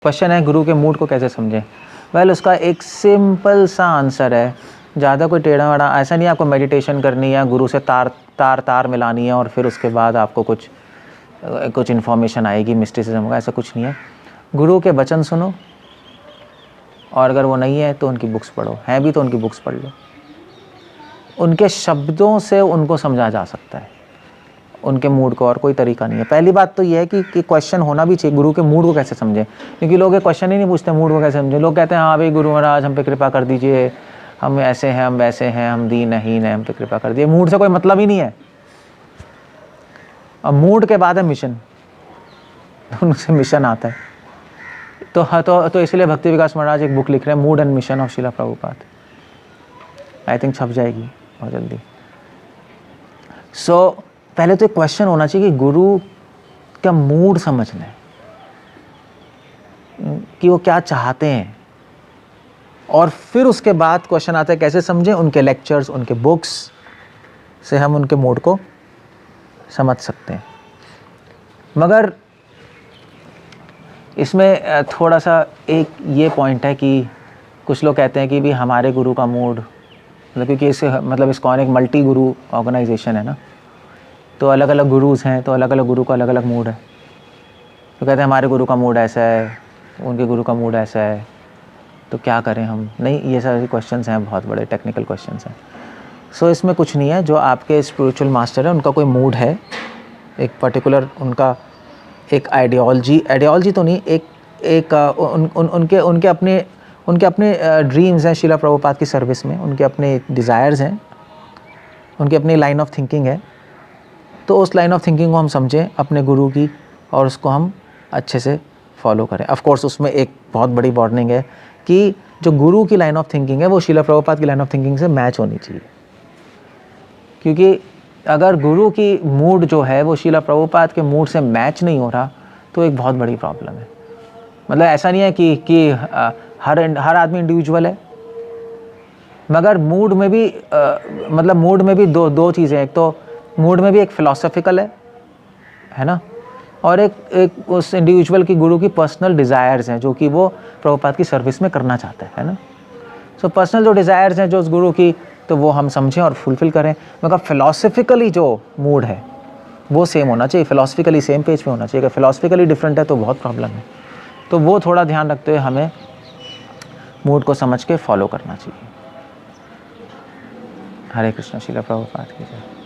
Question है गुरु के mood को कैसे समझें। वेल उसका एक सिंपल सा आंसर है, ज़्यादा कोई टेढ़ा मेढ़ा ऐसा नहीं है आपको मेडिटेशन करनी है, गुरु से तार मिलानी है और फिर उसके बाद आपको कुछ इन्फॉर्मेशन आएगी, मिस्टिसिज्म होगा, ऐसा कुछ नहीं है। गुरु के वचन सुनो और अगर वो नहीं है तो उनकी बुक्स पढ़ो, हैं भी तो उनकी बुक्स पढ़ लो। उनके शब्दों से उनको समझा जा सकता है उनके मूड को, और कोई तरीका नहीं है। पहली बात तो ये है कि क्वेश्चन होना भी चाहिए, गुरु के मूड को कैसे समझें, क्योंकि लोग ये क्वेश्चन ही नहीं पूछते मूड को कैसे समझें। लोग कहते हैं हाँ भाई गुरु महाराज हम पे कृपा कर दीजिए, हम ऐसे हैं, हम वैसे हैं, हम दीनहीन हैं, हम पे कृपा कर दीजिए। मूड से कोई मतलब ही नहीं है। अब मूड के बाद है मिशन, उनसे मिशन आता है। तो इसलिए भक्ति विकास महाराज एक बुक लिख रहे हैं, mood and mission of Shila Prabhupada. I think छप जाएगी बहुत जल्दी। पहले तो एक क्वेश्चन होना चाहिए कि गुरु का मूड समझना है कि वो क्या चाहते हैं, और फिर उसके बाद क्वेश्चन आता है कैसे समझें। उनके लेक्चर्स, उनके बुक्स से हम उनके मूड को समझ सकते हैं। मगर इसमें थोड़ा सा एक ये पॉइंट है कि कुछ लोग कहते हैं कि भी हमारे गुरु का मूड, मतलब क्योंकि इस्कॉन एक मल्टी गुरु ऑर्गेनाइजेशन है ना, तो अलग अलग गुरुज़ हैं, तो अलग अलग गुरु का अलग अलग मूड है। तो कहते हैं हमारे गुरु का मूड ऐसा है, उनके गुरु का मूड ऐसा है, तो क्या करें हम। नहीं, ये सारे क्वेश्चंस हैं, बहुत बड़े टेक्निकल क्वेश्चंस हैं। इसमें कुछ नहीं है। जो आपके स्पिरिचुअल मास्टर है उनका कोई मूड है, एक पर्टिकुलर उनका एक आइडियोलॉजी तो नहीं, उनके अपने ड्रीम्स हैं शिला प्रभुपाद की सर्विस में, उनके अपने डिज़ायर्स हैं, उनकी अपनी लाइन ऑफ थिंकिंग है। तो उस लाइन ऑफ थिंकिंग को हम समझें अपने गुरु की, और उसको हम अच्छे से फॉलो करें। ऑफ कोर्स उसमें एक बहुत बड़ी वार्निंग है कि जो गुरु की लाइन ऑफ थिंकिंग है वो शिला प्रभुपाद की लाइन ऑफ थिंकिंग से मैच होनी चाहिए, क्योंकि अगर गुरु की मूड जो है वो शिला प्रभुपाद के मूड से मैच नहीं हो रहा तो एक बहुत बड़ी प्रॉब्लम है। मतलब ऐसा नहीं है कि हर आदमी इंडिविजुअल है, मगर मूड में भी मूड में भी दो चीज़ें हैं। एक तो मूड में भी एक फ़िलॉसफिकल है ना, और एक उस इंडिविजुअल की गुरु की पर्सनल डिज़ायर्स हैं जो कि वो प्रभुपाद की सर्विस में करना चाहता है ना। पर्सनल जो डिज़ायर्स हैं जो उस गुरु की, तो वो हम समझें और फुलफ़िल करें। मगर फ़िलॉसफिकली जो मूड है वो सेम होना चाहिए, फ़िलॉसफिकली सेम पेज पे होना चाहिए। अगर फ़िलॉसफिकली डिफरेंट है तो बहुत प्रॉब्लम है। तो वो थोड़ा ध्यान रखते हुए हमें मूड को समझ के फॉलो करना चाहिए। हरे कृष्ण। शिला प्रभुपाद की जय।